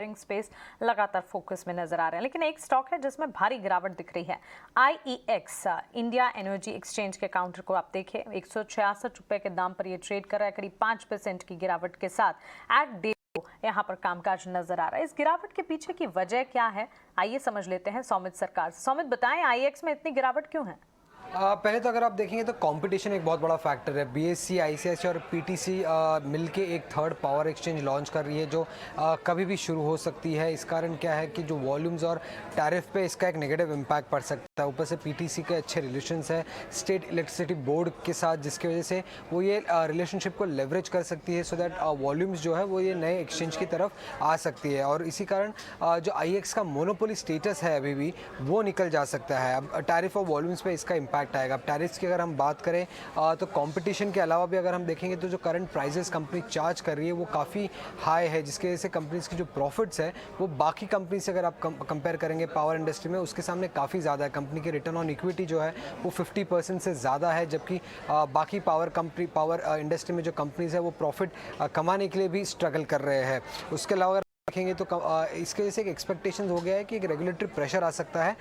Space लगातार focus में नजर आ रहे हैं, लेकिन एक स्टॉक है जिसमें भारी गिरावट दिख रही है। आईईएक्स इंडिया एनर्जी एक्सचेंज के काउंटर को आप देखें, 166 रुपए के दाम पर यह ट्रेड कर रहा है। करीब 5% की गिरावट के साथ एट डे यहाँ पर कामकाज नजर आ रहा है। इस गिरावट के पीछे की वजह क्या है, आइए समझ लेते हैं सौमित सरकार से। सौमित, बताएं आईईएक्स में इतनी गिरावट क्यों है? पहले तो अगर आप देखेंगे तो कंपटीशन एक बहुत बड़ा फैक्टर है। बीएससी, आईसीआईसी और पीटीसी मिलके एक थर्ड पावर एक्सचेंज लॉन्च कर रही है जो कभी भी शुरू हो सकती है। इस कारण क्या है कि जो वॉल्यूम्स और टैरिफ पे इसका एक नेगेटिव इम्पैक्ट पड़ सकता है। ऊपर से पीटीसी के अच्छे रिलेशंस है स्टेट इलेक्ट्रिसिटी बोर्ड के साथ, जिसकी वजह से वो ये रिलेशनशिप को लेवरेज कर सकती है, सो दैट वॉल्यूम्स जो है वो ये नए एक्सचेंज की तरफ आ सकती है। और इसी कारण जो आईएक्स का मोनोपोली स्टेटस है अभी भी वो निकल जा सकता है। अब टैरिफ और वॉल्यूम्स पे इसका इम्पैक्ट आएगा। अब टैरिफ्स की अगर हम बात करें तो कंपटीशन के अलावा भी अगर हम देखेंगे तो जो करंट प्राइसेस कंपनी चार्ज कर रही है वो काफ़ी हाई है, जिसकी वजह से कंपनीज की जो प्रॉफिट्स है वो बाकी कंपनी से अगर आप कंपेयर करेंगे पावर इंडस्ट्री में, उसके सामने काफ़ी ज़्यादा है। कंपनी की रिटर्न ऑन इक्विटी जो है वो 50% से ज़्यादा है, जबकि बाकी पावर इंडस्ट्री में जो कंपनीज है वो प्रॉफिट कमाने के लिए भी स्ट्रगल कर रहे हैं। उसके अलावा देखेंगे तो इसके वजह से एक एक्सपेक्टेशन हो गया है कि एक रेगुलेटरी प्रेशर आ सकता है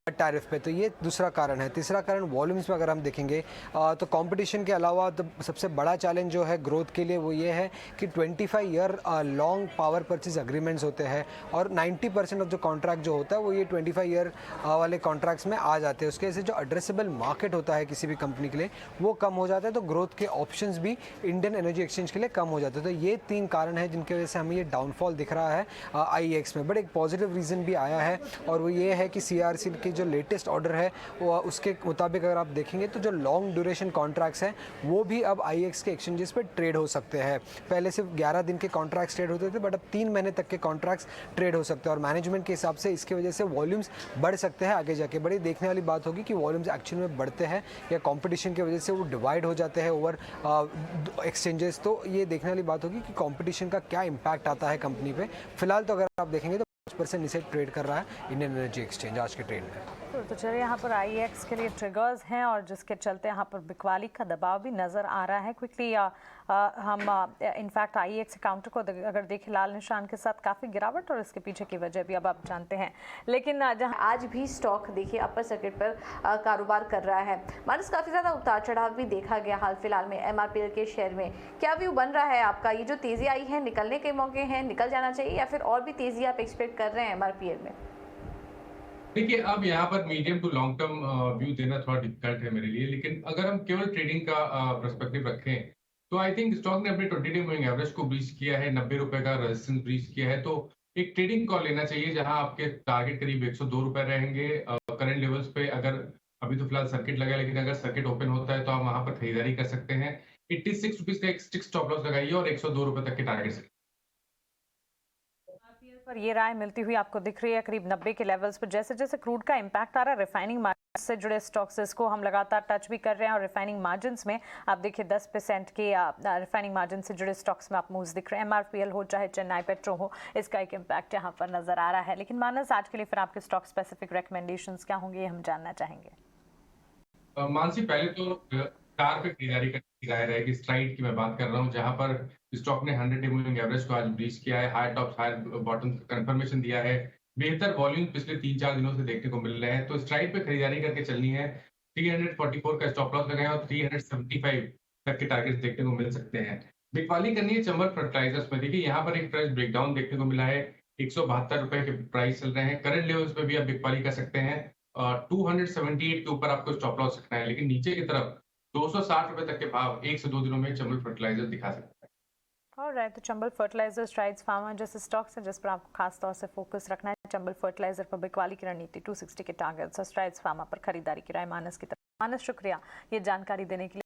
टैरिफ पे, तो ये दूसरा कारण है। तीसरा कारण वॉल्यूम्स में अगर हम देखेंगे तो कंपटीशन के अलावा तो सबसे बड़ा चैलेंज जो है ग्रोथ के लिए वो ये है कि 25 year long power purchase agreements होते हैं और 90% ऑफ जो कॉन्ट्रैक्ट जो होता है वो ये 25 ईयर वाले कॉन्ट्रैक्ट्स में आ जाते हैं। उसके वजह से जो एड्रेसेबल मार्केट होता है किसी भी कंपनी के लिए वो कम हो जाता है, तो ग्रोथ के ऑप्शंस भी इंडियन एनर्जी एक्सचेंज के लिए कम हो जाते हैं। तो ये 3 कारण है जिनकी वजह से हमें ये डाउनफॉल दिख रहा है आईईएक्स में। बट एक पॉजिटिव रीज़न भी आया है और वो ये है कि सीआरसी की जो लेटेस्ट ऑर्डर है वो उसके मुताबिक अगर आप देखेंगे तो जो लॉन्ग ड्यूरेशन कॉन्ट्रैक्ट्स हैं वो भी अब आईईएक्स के एक्सचेंजेस पे ट्रेड हो सकते हैं। पहले सिर्फ 11 दिन के कॉन्ट्रैक्ट्स ट्रेड होते थे, बट अब 3 महीने तक के कॉन्ट्रैक्ट्स ट्रेड हो सकते हैं। और मैनेजमेंट के हिसाब से इसकी वजह से वॉल्यूम्स बढ़ सकते हैं आगे जाके। बड़ी देखने वाली बात होगी कि वॉल्यूम्स एक्चुअली में बढ़ते हैं या कॉम्पिटिशन की वजह से वो डिवाइड हो जाते हैं ओवर एक्सचेंजेस। तो ये देखने वाली बात होगी कि कॉम्पिटिशन का क्या इम्पैक्ट आता है कंपनी पे। फिलहाल तो अगर आप देखेंगे तो 5% नीचे ट्रेड कर रहा है इंडियन एनर्जी एक्सचेंज आज के ट्रेड में। तो चलिए, यहाँ पर आईईएक्स के लिए ट्रिगर्स हैं और जिसके चलते यहाँ पर बिकवाली का दबाव भी नज़र आ रहा है। क्विकली हम इनफैक्ट आईईएक्स काउंटर को अगर देखें, लाल निशान के साथ काफ़ी गिरावट और इसके पीछे की वजह भी अब आप जानते हैं। लेकिन जहाँ आज भी स्टॉक देखिए अपर सर्किट पर कारोबार कर रहा है। मानस काफ़ी ज़्यादा उतार चढ़ाव भी देखा गया हाल फिलहाल में एमआरपीएल के शेयर में। क्या व्यू बन रहा है आपका? ये जो तेज़ी आई है, निकलने के मौके हैं, निकल जाना चाहिए या फिर और भी तेज़ी आप एक्सपेक्ट कर रहे हैं एमआरपीएल में? देखिए, अब यहाँ पर medium to long term view देना थोड़ा डिफिकल्ट है मेरे लिए, लेकिन अगर हम केवल ट्रेडिंग का पर्सपेक्टिव रखें तो आई थिंक स्टॉक ने अपने 20 डे मूविंग एवरेज को ब्रीच किया है, 90 रुपए का रेजिस्टेंस ब्रीच किया है। तो एक ट्रेडिंग कॉल लेना चाहिए जहां आपके टारगेट करीब 102 रुपए रहेंगे करंट लेवल्स पे। अगर अभी तो फिलहाल सर्किट लगा है, लेकिन अगर सर्किट ओपन होता है तो आप वहां पर खरीदारी कर सकते हैं। 86 रुपीज का एक स्टिक स्टॉप लॉस लगाइए और 102 रुपए तक के टारगेट से। पर ये राय मिलती हुई आपको दिख रही है करीब 90 के लेवल्स पर। जैसे जैसे क्रूड का इम्पैक्ट आ रहा है रिफाइनिंग मार्जिन से जुड़े स्टॉक्स, इसको हम लगातार टच भी कर रहे हैं और रिफाइनिंग मार्जिन में आप देखिए 10% के रिफाइनिंग मार्जिन से जुड़े स्टॉक्स में आप मूव्स दिख रहे हैं। एमआरपीएल हो चाहे चेन्नई पेट्रो हो, इसका एक इम्पैक्ट यहाँ पर नजर आ रहा है। लेकिन मानस, आज के लिए फिर आपके स्टॉक स्पेसिफिक रिकमेंडेशंस क्या होंगे, ये हम जानना चाहेंगे। मानसी, पहले तो कार पे खरीदारी करने की राय रहेगी। स्ट्राइड की मैं बात कर रहा हूँ, जहां पर स्टॉक ने 100 डे मूविंग एवरेज को आज ब्रीच किया है, high top high bottom confirmation दिया है। बेहतर वॉल्यूम पिछले 3-4 दिनों से देखने को मिल रहे हैं, तो स्ट्राइड पे खरीदारी करके चलनी है। 344 का स्टॉप लॉस लगाएं और 375 तक के टारगेट्स देखने को मिल सकते हैं। बिकवाली करनी है चंबल फर्टिलाइजर्स में। देखिए, यहाँ पर एक फ्रेश ब्रेकडाउन देखने को मिला है। 172 रुपए के प्राइस चल रहे हैं। करंट लेवल्स पे भी आप बिकवाली कर सकते हैं। 278 के ऊपर आपको स्टॉप लॉस रखना है, लेकिन नीचे की तरफ 260 रुपए तक के भाव 1 से 2 दिनों में चंबल फर्टिलाइजर दिखा सकता है। ऑलराइट, तो चंबल फर्टिलाइजर, स्ट्राइड्स फार्मा जैसे स्टॉक्स हैं जिस पर आपको खास तौर से फोकस रखना है। चंबल फर्टिलाइजर पर बिकवाली की रणनीति 260 के टारगेट्स और स्ट्राइड्स फार्मा पर खरीदारी की राय मानस की तरफ। मानस, शुक्रिया ये जानकारी देने के लिए।